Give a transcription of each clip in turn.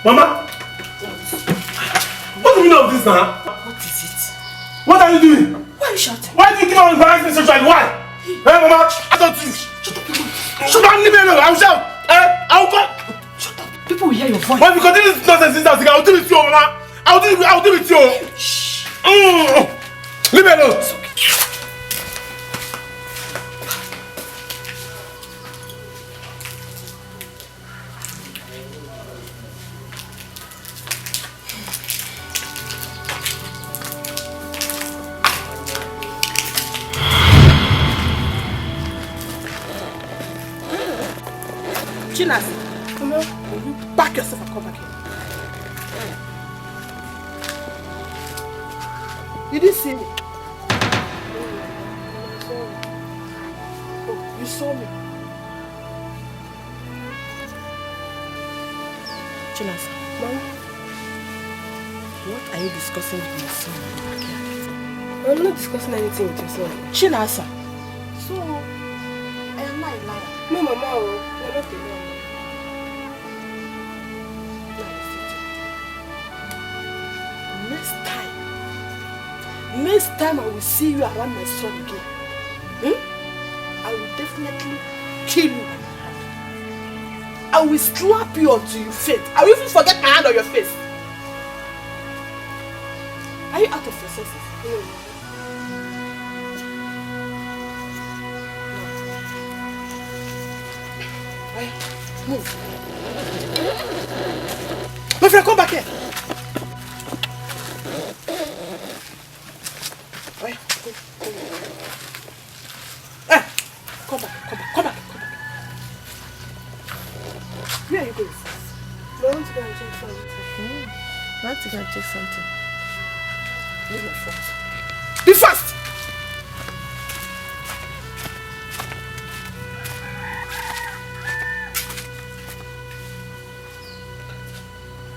Mama! What's the meaning of this now? What is it? What are you doing? Why are you shouting? Why do you keep on embarrassing me sexually? Why? Hey, Mama! I don't you. Shut up, leave me alone. I will shout. I will call. Shut up. People will hear your voice. Why? If you continue this nonsense since I will deal with you, Mama. I will deal with you. Shh. Leave me alone. It's okay. Chinas, will you back yourself and come back here? You didn't see me. Oh, you saw me. Chinas, Mom, what are you discussing with my son? I'm not discussing anything with your son. Chinasa. So, I am not a liar. No, Mama, you're not a liar. Next time I will see you around my son again, I will definitely kill you. I will slap you until you faint. I will even forget my hand on your face. Are you out of your senses? No. Move. My friend, come back here. Come back. Where are you going? I want to go and check something. I want to go and check something. Leave my front. Be fast!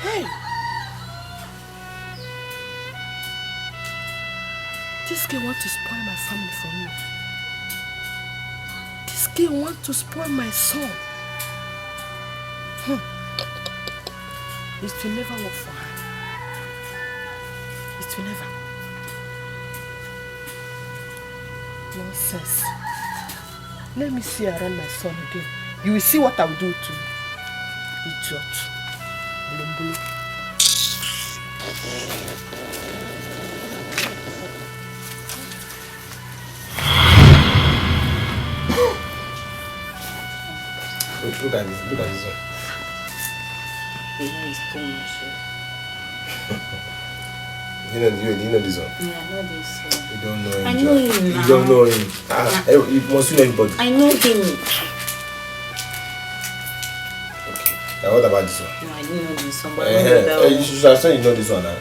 Hey! This girl wants to spoil my family for me. This girl wants to spoil my son. It will never work for her. It will never. Nonsense. Let me see around my son again. You will see what I will do to you. Idiot. Bulumbulu. Look at this one. The hair is too much. You know this one? Yeah, I know this one. You don't know him. I know him now. You don't know him. You must know everybody. I know him. Okay. Now what about this one? No, I didn't know this one, but I know that one. You should have said you know this one now.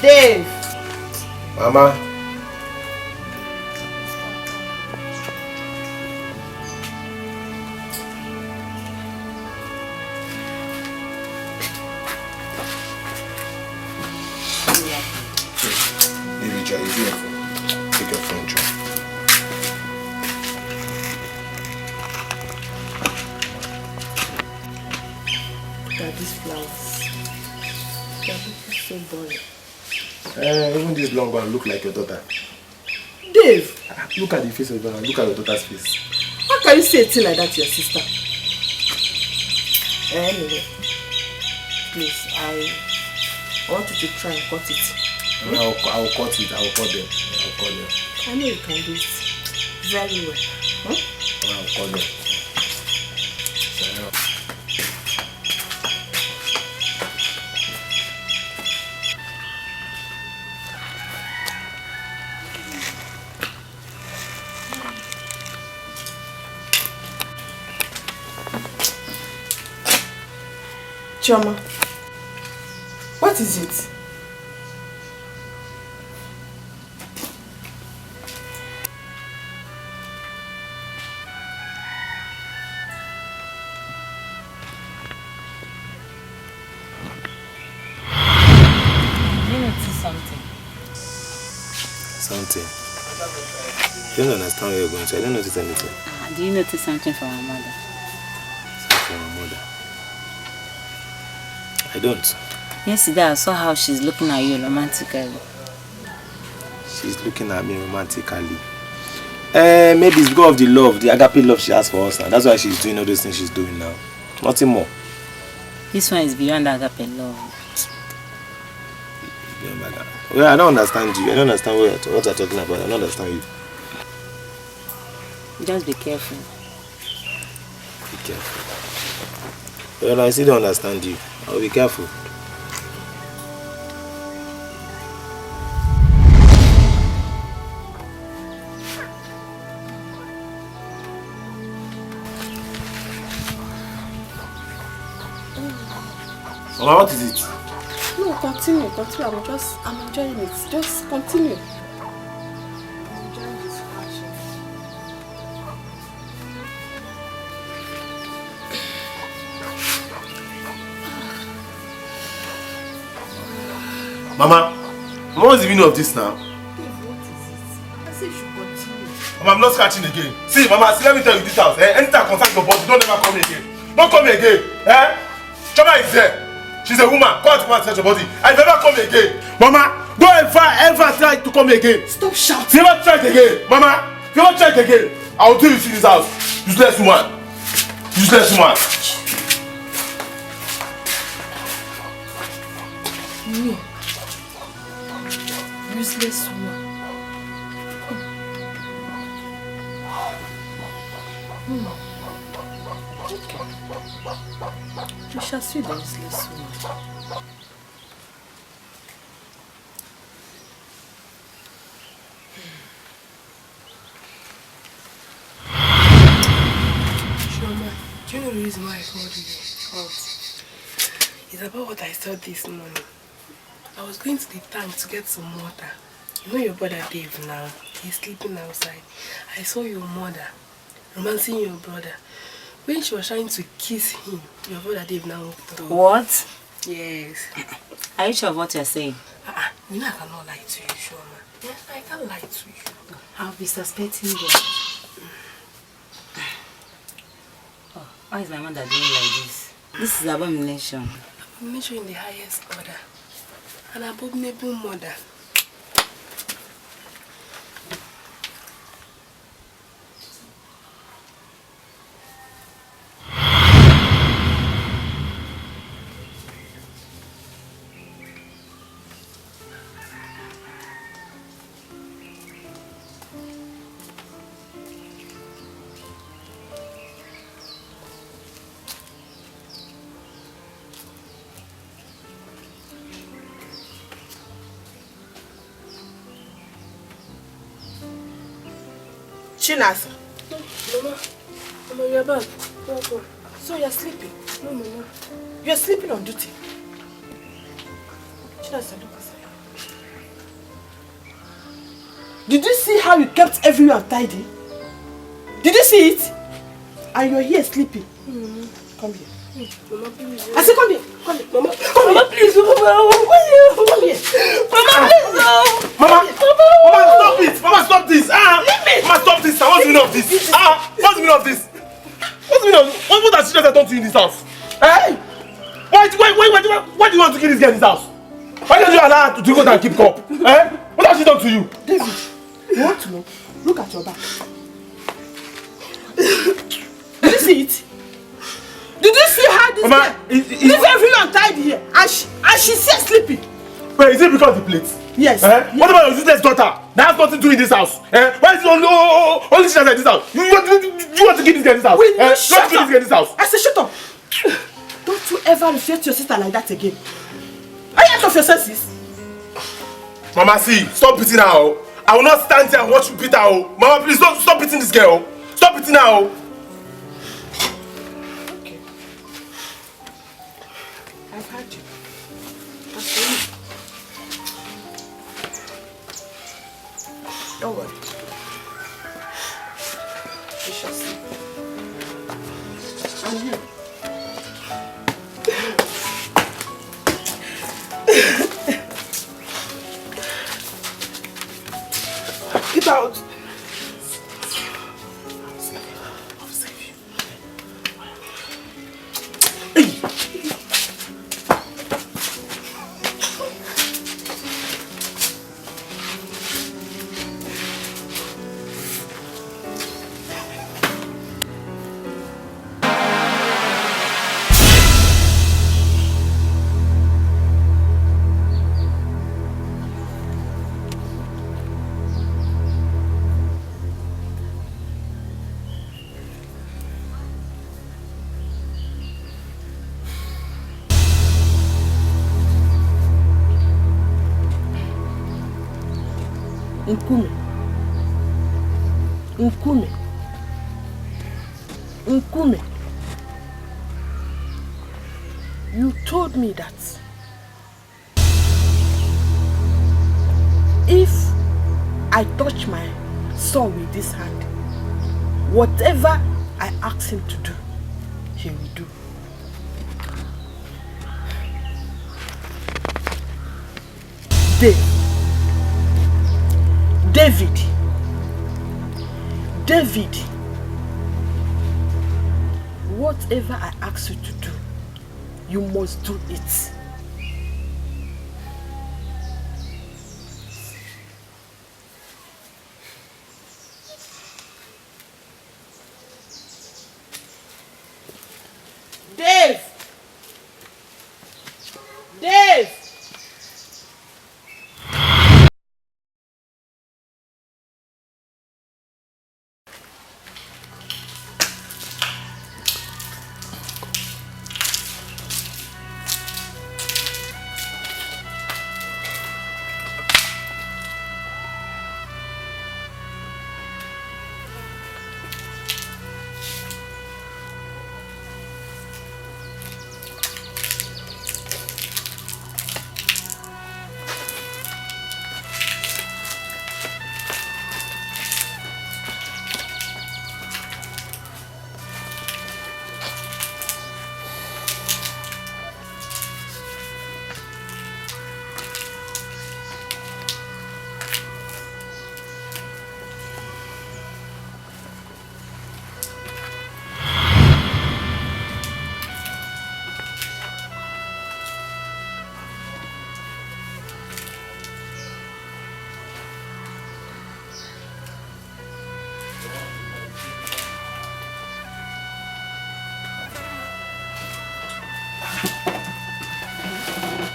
Dave! Mama! Baby, try your phone. Take your phone, try. Look at these flowers. They are looking so boring. Even this long one look like your daughter. Dave! Look at the face of your daughter. Look at your daughter's face. How can you say a thing like that to your sister? Anyway, please, I want you to try and cut it. I'll cut it. I'll cut them. I know you can do it very well. I'll cut them. Chioma, what is it? Something. I don't understand where you're going to. I don't notice anything. Do you notice something from our mother? Something from my mother? I don't. Yesterday I saw how she's looking at you romantically. She's looking at me romantically. Maybe it's because of the love, the agape love she has for us now. That's why she's doing all those things she's doing now. Nothing more. This one is beyond agape love. Well, I don't understand you. I don't understand what you're talking about. I don't understand you. Just be careful. Be careful. Well, I still don't understand you. I'll be careful. Mama, what is it? No, continue. I'm enjoying it. Just continue. Mama, what's the meaning of this now? What is it? I said you should continue. Mama, I'm not scratching again. See, Mama, let me tell you this house. Anytime I contact your body, don't ever come again. Don't come again. Choma is there. She's a woman. Go out to contact your body. I never come again. Mama, don't ever try to come again. Stop shouting. Never try it again. Mama, if you don't try it again, I will deal with you in this house. Useless woman. Useless woman. No. Useless woman. Okay. We shall see the useless woman. Chioma, do you know the reason why I called you? It's about what I saw this morning. I was going to the tank to get some water. You know your brother Dave now. He's sleeping outside. I saw your mother romancing your brother. When she was trying to kiss him, your brother Dave now walked out. What? Yes. Are you sure of what you're saying? You know I cannot lie to you, Chioma. Yeah, I can't lie to you. I'll be suspecting you. Oh, why is my mother doing like this? This is abomination. Abomination in the highest order. An abominable mother. Chinasa. Mama, you're back. So you're sleeping? No, Mama. You're sleeping on duty. Chinasa, look aside. Did you see how you kept everywhere tidy? Did you see it? And you're here sleeping. Come here. Mama, please. I said come here. Come here. Mama, please. Mama, Come here. Mama, please. Mama, stop it. Mama, stop this. Mama, stop this. What's the meaning of this? What's the meaning of this? What's the meaning of this? What has she just done to you in this house? Why do you want to kill this girl in this house? Why don't you allow her to go and keep cup? What has she done to you? David, you want to know? Look at your back. Did you see it? Did you see how this Mama, girl leave everyone untidy here? And she's here sleeping. Wait, is it because of the plates? Yes. Yes. What about your useless daughter? That has nothing to do in this house. Why is it only she in this house? You want to give this girl this house? Will you shut Give up? this girl this house. I said shut up. Don't you ever refer to your sister like that again. Are you out of your senses? Mama, see, stop beating her. Oh. I will not stand here and watch you beat her. Oh. Mama, please don't stop beating this girl. Stop beating her. Oh. Okay. I've heard you. I've seen you. Don't worry. You shall see. And you. Get out. I'll save you. Nkume, you told me that if I touch my son with this hand, whatever I ask him to do, he will do. David, whatever I ask you to do, you must do it. Dave!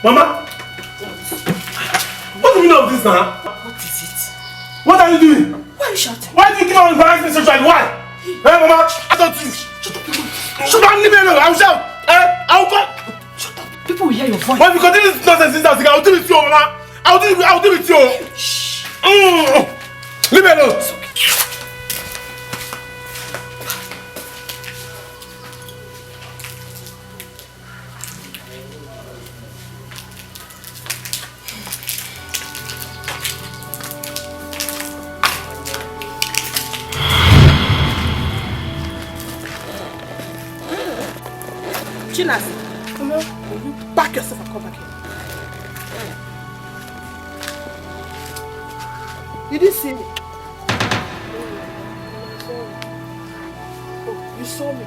Mama? What's the meaning of this now? What is it? What are you doing? Why are you shouting? Why do you keep on embarrassing me sexually? Why? Mama, I don't you. Shut up, leave me alone. I will shout. I will call. Shut up. People will hear your voice. But if you continue this nonsense in this house, I will deal with you, Mama. I will deal with you. Shh. Leave me alone. It's okay. Chinas, will you back yourself and come back here? You didn't see me. Oh, you saw me.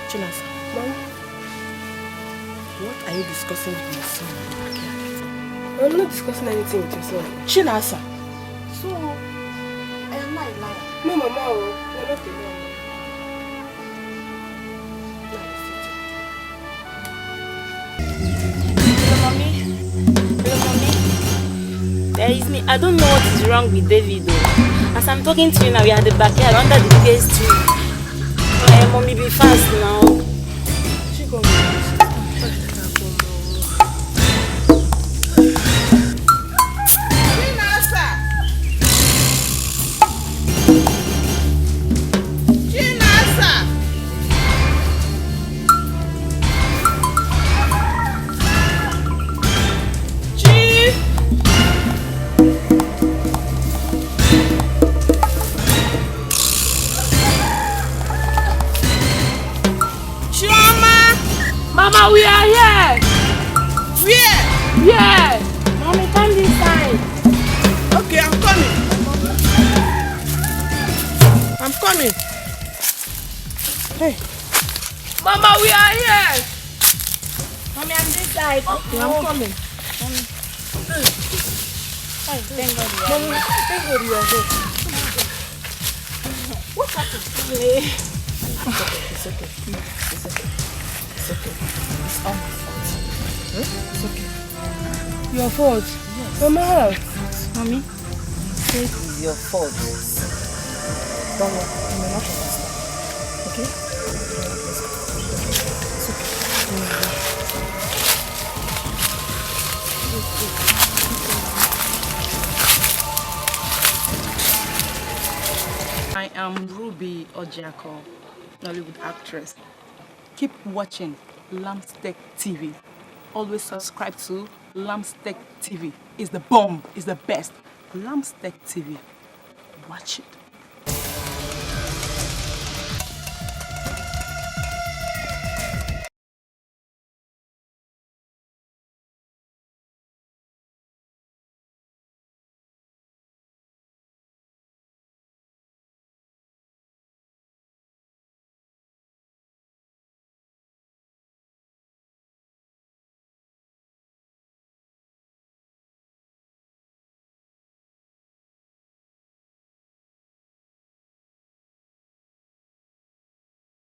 Chinas, Mom, what are you discussing with my son? I'm not discussing anything with your son. Chinasa, so I am not a liar. No, Mama, you're not alone. Hello, mommy. Hello, mommy. There is me. I don't know what is wrong with David though. As I'm talking to you now, we are at the backyard under the PS2. Hey, mommy, be fast now. She go. Mama, we are here! Where? Yeah! Mommy, come this side. Okay, I'm coming. I'm coming. Hey. Mama, we are here! Mommy, I'm this side. Okay, I'm coming. Thank God we are Mommy, thank God you are here. What happened? It's okay. It's okay. It's okay. It's all my fault. It's okay. Your fault? Yes. Mama, Mommy, say it is your fault. Don't worry. You may not understand. Okay? Let's go. It's okay. I am Ruby Ojako, Nollywood actress. Keep watching Lampstaketv. Always subscribe to Lampstaketv. It's the bomb, it's the best. Lampstaketv. Watch it.